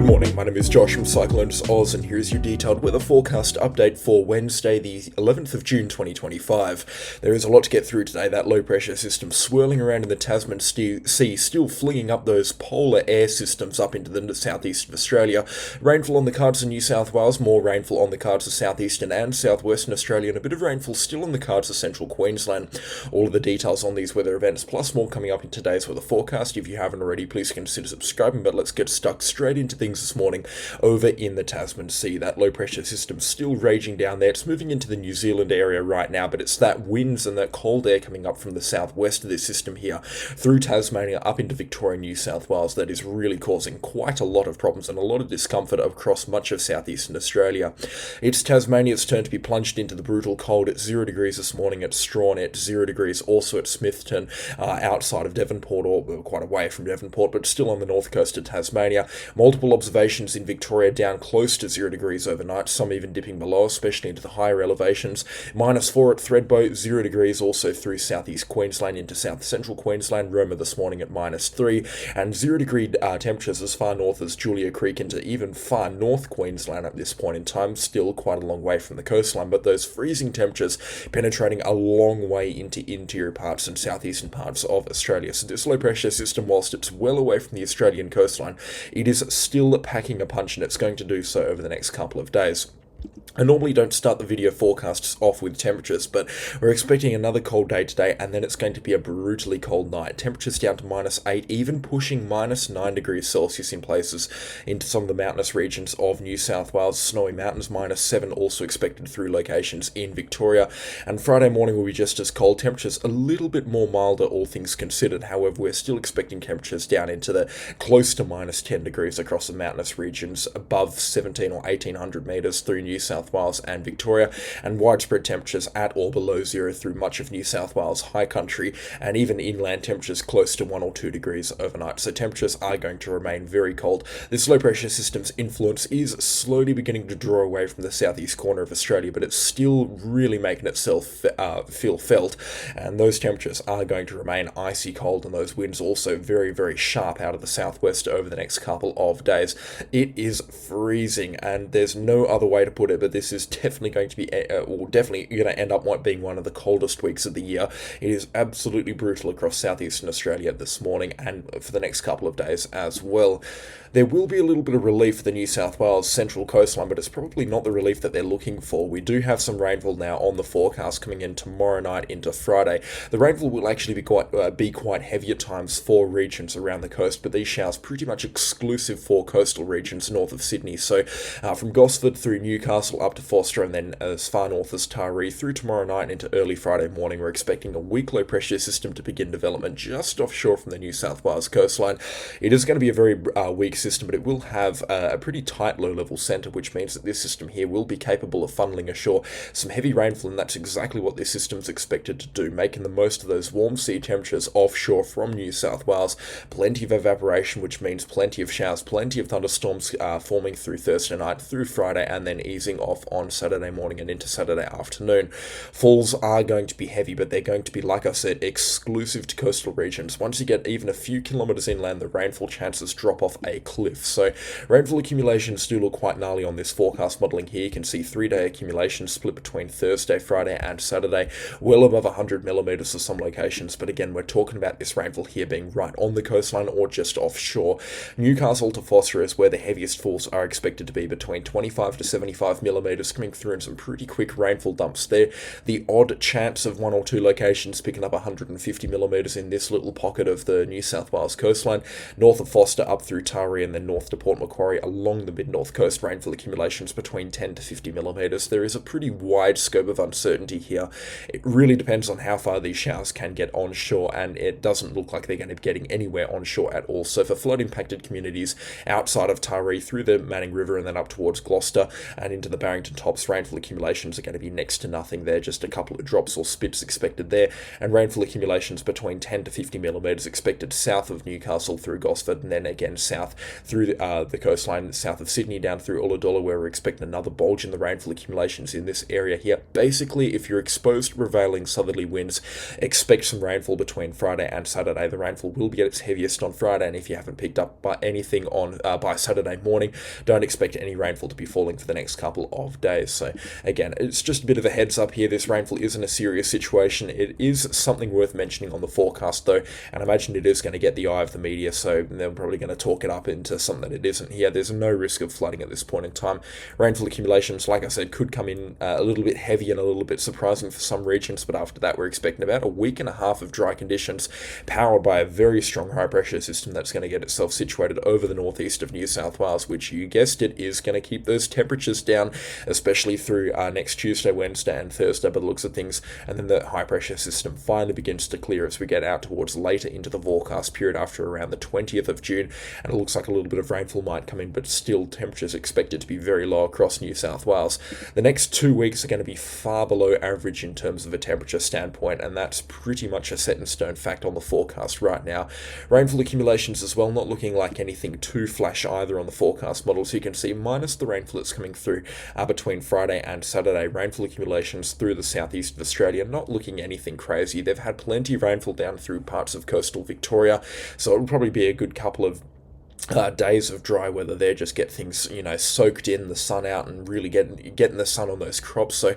morning, my name is Josh from CyclonesOZ, and here's your detailed weather forecast update for Wednesday, the 11th of June 2025. There is a lot to get through today. That low pressure system swirling around in the Tasman Sea, still flinging up those polar air systems up into the southeast of Australia. Rainfall on the cards in New South Wales, more rainfall on the cards of southeastern and southwestern Australia, and a bit of rainfall still on the cards of central Queensland. All of the details on these weather events, plus more coming up in today's weather forecast. If you haven't already, please consider subscribing, but let's get stuck straight into things this morning over in the Tasman Sea. That low pressure system still raging down there. It's moving into the New Zealand area right now, but it's that winds and that cold air coming up from the southwest of this system here through Tasmania up into Victoria and New South Wales that is really causing quite a lot of problems and a lot of discomfort across much of southeastern Australia. It's Tasmania's turn to be plunged into the brutal cold at 0 degrees this morning at Strawn, at 0 degrees also at Smithton, outside of Devonport, or quite away from Devonport, but still on the north coast of Tasmania. Multiple observations in Victoria down close to 0 degrees overnight, some even dipping below, especially into the higher elevations. -4 at Thredbo, 0 degrees also through southeast Queensland into south central Queensland. Roma this morning at -3, and 0 degree temperatures as far north as Julia Creek into even far north Queensland at this point in time. Still quite a long way from the coastline, but those freezing temperatures penetrating a long way into interior parts and southeastern parts of Australia. So this low pressure system, whilst it's well away from the Australian coastline, it is still packing a punch, and it's going to do so over the next couple of days. I normally don't start the video forecasts off with temperatures, but we're expecting another cold day today, and then it's going to be a brutally cold night. Temperatures down to -8, even pushing -9 degrees Celsius in places into some of the mountainous regions of New South Wales. Snowy Mountains, -7 also expected through locations in Victoria. And Friday morning will be just as cold. Temperatures a little bit more milder, all things considered. However, we're still expecting temperatures down into the close to -10 degrees across the mountainous regions above 17 or 1800 metres through New South Wales and Victoria, and widespread temperatures at or below 0 through much of New South Wales high country, and even inland temperatures close to 1 or 2 degrees overnight. So temperatures are going to remain very cold. This low pressure system's influence is slowly beginning to draw away from the southeast corner of Australia, but it's still really making itself feel felt, and those temperatures are going to remain icy cold, and those winds also very, very sharp out of the southwest over the next couple of days. It is freezing, and there's no other way to put it, but this is definitely going to be, definitely going to end up being one of the coldest weeks of the year. It is absolutely brutal across southeastern Australia this morning and for the next couple of days as well. There will be a little bit of relief for the New South Wales central coastline, but it's probably not the relief that they're looking for. We do have some rainfall now on the forecast coming in tomorrow night into Friday. The rainfall will actually be quite heavy at times for regions around the coast, but these showers pretty much exclusive for coastal regions north of Sydney. So from Gosford through Newcastle up to Forster, and then as far north as Taree through tomorrow night into early Friday morning, we're expecting a weak low pressure system to begin development just offshore from the New South Wales coastline. It is going to be a very weak system, but it will have a pretty tight low-level centre, which means that this system here will be capable of funneling ashore some heavy rainfall, and that's exactly what this system's expected to do, making the most of those warm sea temperatures offshore from New South Wales. Plenty of evaporation, which means plenty of showers, plenty of thunderstorms forming through Thursday night, through Friday, and then easing off on Saturday morning and into Saturday afternoon. Falls are going to be heavy, but they're going to be, like I said, exclusive to coastal regions. Once you get even a few kilometres inland, the rainfall chances drop off a cliff. So rainfall accumulations do look quite gnarly on this forecast modelling here. You can see 3-day accumulations split between Thursday, Friday and Saturday, well above 100 millimetres for some locations. But again, we're talking about this rainfall here being right on the coastline or just offshore. Newcastle to Forster is where the heaviest falls are expected to be, between 25 to 75 millimetres coming through, and some pretty quick rainfall dumps there. The odd chance of 1 or 2 locations picking up 150 millimetres in this little pocket of the New South Wales coastline, north of Forster up through Taree, and then north to Port Macquarie along the mid-north coast. Rainfall accumulations between 10 to 50 millimetres. There is a pretty wide scope of uncertainty here. It really depends on how far these showers can get onshore, and it doesn't look like they're going to be getting anywhere onshore at all. So for flood-impacted communities outside of Taree through the Manning River and then up towards Gloucester and into the Barrington Tops, rainfall accumulations are going to be next to nothing there, just a couple of drops or spits expected there, and rainfall accumulations between 10 to 50 millimetres expected south of Newcastle through Gosford, and then again south through the coastline, south of Sydney down through Ulladulla, where we're expecting another bulge in the rainfall accumulations in this area here. Basically, if you're exposed to prevailing southerly winds, expect some rainfall between Friday and Saturday. The rainfall will be at its heaviest on Friday, and if you haven't picked up by anything on by Saturday morning, don't expect any rainfall to be falling for the next couple of days. So again, it's just a bit of a heads up here. This rainfall isn't a serious situation. It is something worth mentioning on the forecast though, and I imagine it is going to get the eye of the media, so they're probably going to talk it up into something that it isn't here. There's no risk of flooding at this point in time. Rainfall accumulations, like I said, could come in a little bit heavy and a little bit surprising for some regions, but after that we're expecting about a week and a half of dry conditions powered by a very strong high pressure system that's going to get itself situated over the northeast of New South Wales, which, you guessed it, is going to keep those temperatures down, especially through next Tuesday, Wednesday and Thursday by the looks of things. And then the high pressure system finally begins to clear as we get out towards later into the forecast period after around the 20th of June, and it looks like a little bit of rainfall might come in, but still temperatures expected to be very low across New South Wales. The next 2 weeks are going to be far below average in terms of a temperature standpoint, and that's pretty much a set in stone fact on the forecast right now. Rainfall accumulations as well, not looking like anything too flash either on the forecast models. You can see minus the rainfall that's coming through between Friday and Saturday. Rainfall accumulations through the southeast of Australia, not looking anything crazy. They've had plenty of rainfall down through parts of coastal Victoria, so it'll probably be a good couple of days of dry weather there, just get things, soaked in, the sun out, and really getting the sun on those crops. So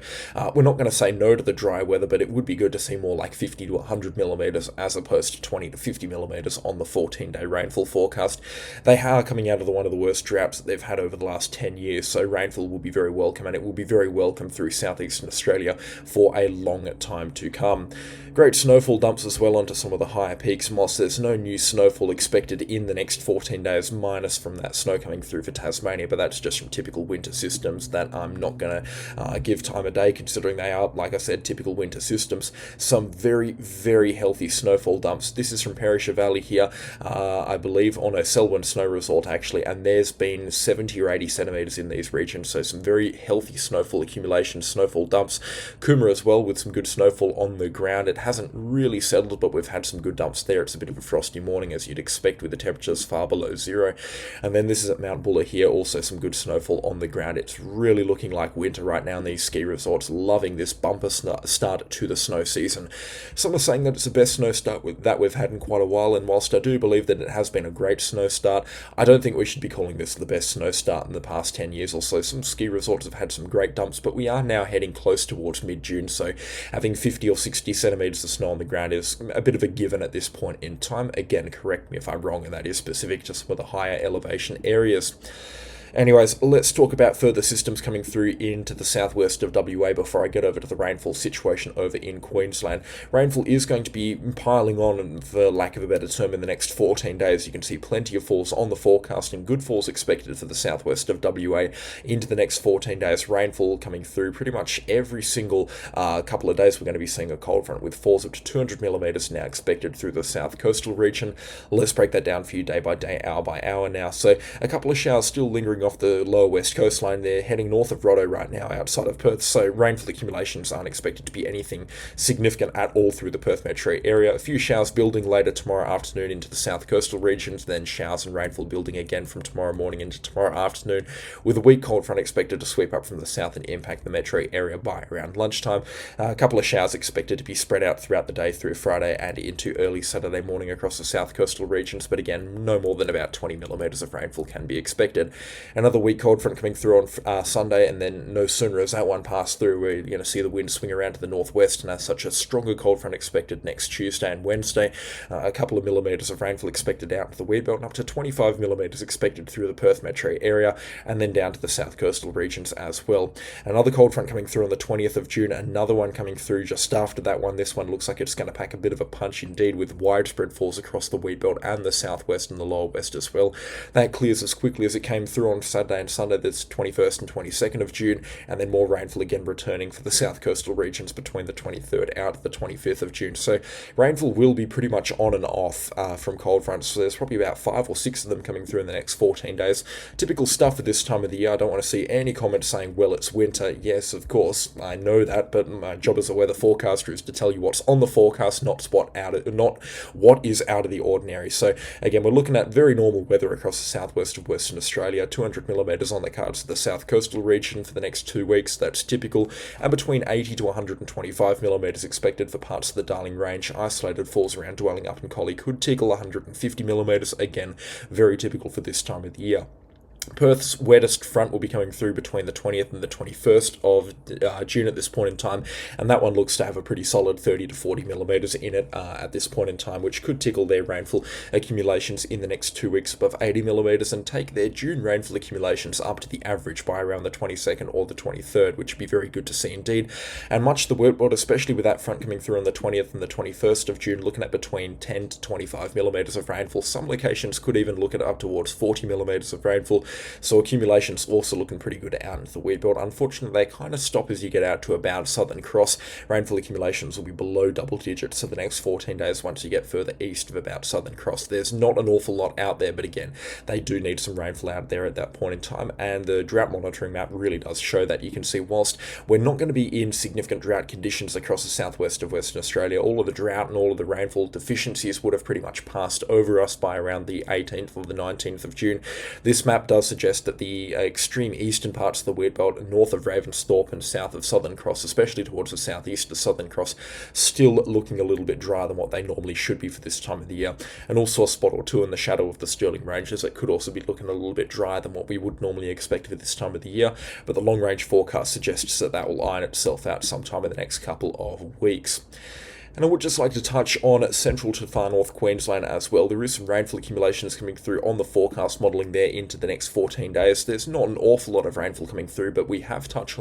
we're not going to say no to the dry weather, but it would be good to see more like 50 to 100 millimetres as opposed to 20 to 50 millimetres on the 14-day rainfall forecast. They are coming out of one of the worst droughts that they've had over the last 10 years, so rainfall will be very welcome, and it will be very welcome through southeastern Australia for a long time to come. Great snowfall dumps as well onto some of the higher peaks. Moss, there's no new snowfall expected in the next 14 days, minus from that snow coming through for Tasmania, but that's just from typical winter systems that I'm not going to give time of day, considering they are, like I said, typical winter systems. Some very, very healthy snowfall dumps. This is from Perisher Valley here, I believe, on a Selwyn snow resort actually, and there's been 70 or 80 centimetres in these regions, so some very healthy snowfall accumulations, snowfall dumps. Coomera as well, with some good snowfall on the ground. It hasn't really settled, but we've had some good dumps there. It's a bit of a frosty morning, as you'd expect, with the temperatures far below zero. And then this is at Mount Buller here, also some good snowfall on the ground. It's really looking like winter right now in these ski resorts, loving this bumper start to the snow season. Some are saying that it's the best snow start that we've had in quite a while, and whilst I do believe that it has been a great snow start, I don't think we should be calling this the best snow start in the past 10 years or so. Some ski resorts have had some great dumps, but we are now heading close towards mid-June, so having 50 or 60 centimetres of snow on the ground is a bit of a given at this point in time. Again, correct me if I'm wrong, and that is specific to some of the higher elevation areas. Anyways, let's talk about further systems coming through into the southwest of WA before I get over to the rainfall situation over in Queensland. Rainfall is going to be piling on, for lack of a better term, in the next 14 days. You can see plenty of falls on the forecast and good falls expected for the southwest of WA into the next 14 days. Rainfall coming through pretty much every single couple of days. We're going to be seeing a cold front with falls up to 200 millimetres now expected through the south coastal region. Let's break that down for you day by day, hour by hour now. So a couple of showers still lingering off the lower west coastline there, heading north of Roto right now outside of Perth, so rainfall accumulations aren't expected to be anything significant at all through the Perth metro area. A few showers building later tomorrow afternoon into the south coastal regions, then showers and rainfall building again from tomorrow morning into tomorrow afternoon, with a weak cold front expected to sweep up from the south and impact the metro area by around lunchtime. A couple of showers expected to be spread out throughout the day through Friday and into early Saturday morning across the south coastal regions, but again, no more than about 20 millimetres of rainfall can be expected. Another weak cold front coming through on Sunday, and then no sooner as that one passed through, we're going to see the wind swing around to the northwest, and as such, a stronger cold front expected next Tuesday and Wednesday. A couple of millimetres of rainfall expected out to the Weed Belt, and up to 25 millimetres expected through the Perth metro area, and then down to the south coastal regions as well. Another cold front coming through on the 20th of June, another one coming through just after that one. This one looks like it's going to pack a bit of a punch indeed, with widespread falls across the Weed Belt and the southwest and the lower west as well. That clears as quickly as it came through on Saturday and Sunday, that's 21st and 22nd of June, and then more rainfall again returning for the south coastal regions between the 23rd out to the 25th of June. So rainfall will be pretty much on and off from cold fronts. So there's probably about 5 or 6 of them coming through in the next 14 days. Typical stuff for this time of the year. I don't want to see any comments saying, well, it's winter. Yes, of course, I know that, but my job as a weather forecaster is to tell you what's on the forecast, not what is out of the ordinary. So again, we're looking at very normal weather across the southwest of Western Australia. 200 millimetres on the cards for the south coastal region for the next 2 weeks. That's typical, and between 80 to 125 millimetres expected for parts of the Darling Range. Isolated falls around Dwelling up and Collie could tickle 150 millimetres. Again, very typical for this time of the year. Perth's wettest front will be coming through between the 20th and the 21st of June at this point in time, and that one looks to have a pretty solid 30 to 40 millimetres in it at this point in time, which could tickle their rainfall accumulations in the next 2 weeks above 80 millimetres and take their June rainfall accumulations up to the average by around the 22nd or the 23rd, which would be very good to see indeed. And much of the wet world, especially with that front coming through on the 20th and the 21st of June, looking at between 10 to 25 millimetres of rainfall. Some locations could even look at up towards 40 millimetres of rainfall. So accumulations also looking pretty good out into the wheat belt. Unfortunately, they kind of stop as you get out to about Southern Cross. Rainfall accumulations will be below double digits for the next 14 days once you get further east of about Southern Cross. There's not an awful lot out there, but again, they do need some rainfall out there at that point in time, and the drought monitoring map really does show that. You can see whilst we're not going to be in significant drought conditions across the southwest of Western Australia, all of the drought and all of the rainfall deficiencies would have pretty much passed over us by around the 18th or the 19th of June. This map does suggest that the extreme eastern parts of the wheat belt, north of Ravensthorpe and south of Southern Cross, especially towards the southeast of Southern Cross, still looking a little bit drier than what they normally should be for this time of the year. And also a spot or two in the shadow of the Stirling Ranges that could also be looking a little bit drier than what we would normally expect for this time of the year. But the long range forecast suggests that that will iron itself out sometime in the next couple of weeks. And I would just like to touch on central to far north Queensland as well. There is some rainfall accumulations coming through on the forecast modelling there into the next 14 days. There's not an awful lot of rainfall coming through, but we have touched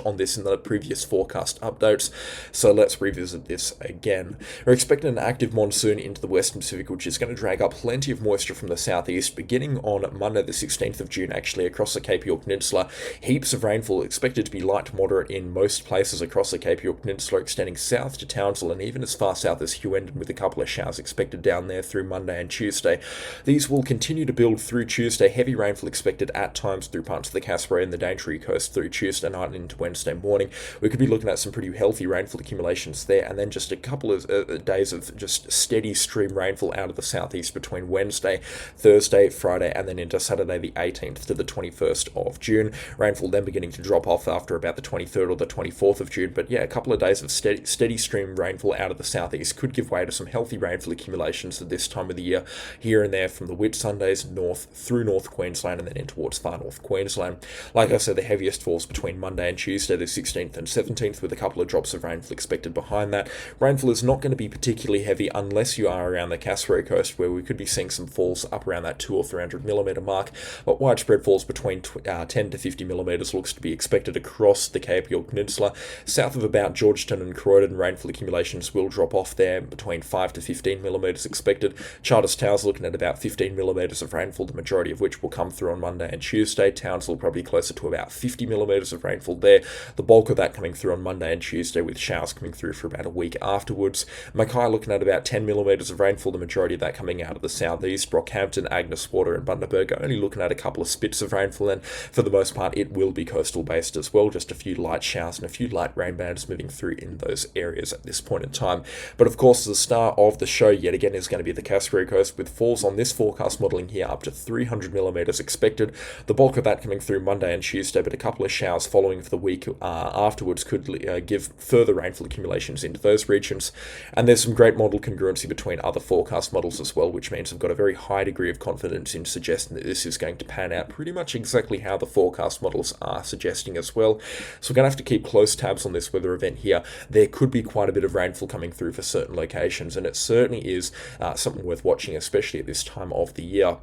on this in the previous forecast updates, so let's revisit this again. We're expecting an active monsoon into the Western Pacific, which is going to drag up plenty of moisture from the southeast, beginning on Monday the 16th of June, actually, across the Cape York Peninsula. Heaps of rainfall expected to be light to moderate in most places across the Cape York Peninsula, extending south to Townsville and even as far south as Hughenden, with a couple of showers expected down there through Monday and Tuesday. These will continue to build through Tuesday. Heavy rainfall expected at times through parts of the Cassowary and the Daintree coast through Tuesday night and into Wednesday morning. We could be looking at some pretty healthy rainfall accumulations there, and then just a couple of days of just steady stream rainfall out of the southeast between Wednesday, Thursday, Friday, and then into Saturday the 18th to the 21st of June. Rainfall then beginning to drop off after about the 23rd or the 24th of June, but yeah, a couple of days of steady stream rainfall out of the southeast could give way to some healthy rainfall accumulations at this time of the year, here and there from the Whitsundays north through North Queensland and then in towards far North Queensland. Like I said, the heaviest falls between Monday and Tuesday, the 16th and 17th, with a couple of drops of rainfall expected behind that. Rainfall is not going to be particularly heavy unless you are around the Cassowary coast, where we could be seeing some falls up around that 200 or 300 millimetre mark, but widespread falls between 10 to 50 millimetres looks to be expected across the Cape York Peninsula. South of about Georgetown and Croydon, rainfall accumulations will drop off there, between 5 to 15 millimetres expected. Charters Towers looking at about 15 millimetres of rainfall, the majority of which will come through on Monday and Tuesday. Townsville probably closer to about 50 millimetres of rainfall there, the bulk of that coming through on Monday and Tuesday, with showers coming through for about a week afterwards. Mackay looking at about 10 millimetres of rainfall, the majority of that coming out of the southeast. Rockhampton, Agnes Water and Bundaberg are only looking at a couple of spits of rainfall, and for the most part it will be coastal based as well, just a few light showers and a few light rain bands moving through in those areas at this point in time. But of course, the star of the show yet again is going to be the Cassowary coast, with falls on this forecast modelling here up to 300 millimetres expected. The bulk of that coming through Monday and Tuesday, but a couple of showers following for the week afterwards could give further rainfall accumulations into those regions. And there's some great model congruency between other forecast models as well, which means I've got a very high degree of confidence in suggesting that this is going to pan out pretty much exactly how the forecast models are suggesting as well. So we're going to have to keep close tabs on this weather event here. There could be quite a bit of rainfall coming through for certain locations, and it certainly is something worth watching, especially at this time of the year.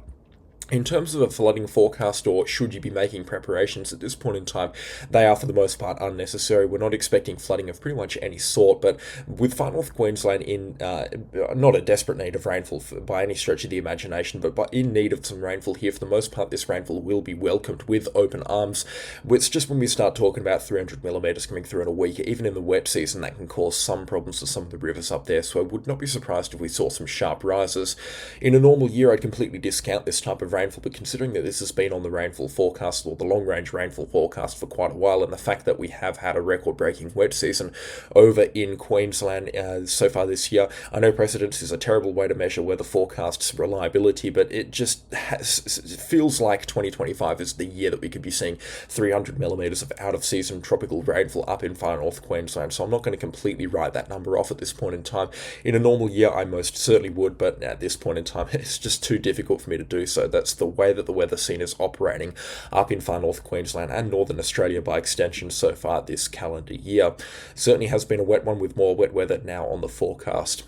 In terms of a flooding forecast, or should you be making preparations at this point in time, they are for the most part unnecessary. We're not expecting flooding of pretty much any sort, but with far north Queensland in not a desperate need of rainfall by any stretch of the imagination, but in need of some rainfall here, for the most part, this rainfall will be welcomed with open arms. It's just when we start talking about 300 millimetres coming through in a week, even in the wet season, that can cause some problems to some of the rivers up there, so I would not be surprised if we saw some sharp rises. In a normal year, I'd completely discount this type of rainfall, but considering that this has been on the rainfall forecast, or the long-range rainfall forecast, for quite a while, and the fact that we have had a record-breaking wet season over in Queensland so far this year, I know precedence is a terrible way to measure weather forecasts' reliability, but it just feels like 2025 is the year that we could be seeing 300 millimetres of out-of-season tropical rainfall up in far north Queensland, so I'm not going to completely write that number off at this point in time. In a normal year, I most certainly would, but at this point in time, it's just too difficult for me to do so. That's the way that the weather scene is operating up in far north Queensland and northern Australia by extension so far this calendar year. Certainly has been a wet one, with more wet weather now on the forecast.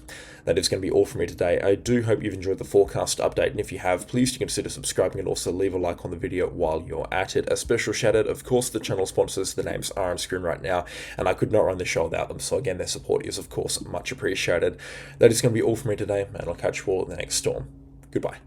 That is going to be all from me today. I do hope you've enjoyed the forecast update, and if you have, please do consider subscribing and also leave a like on the video while you're at it. A special shout out, of course, the channel sponsors. The names are on screen right now, and I could not run the show without them, so again, their support is, of course, much appreciated. That is going to be all from me today, and I'll catch you all in the next storm. Goodbye.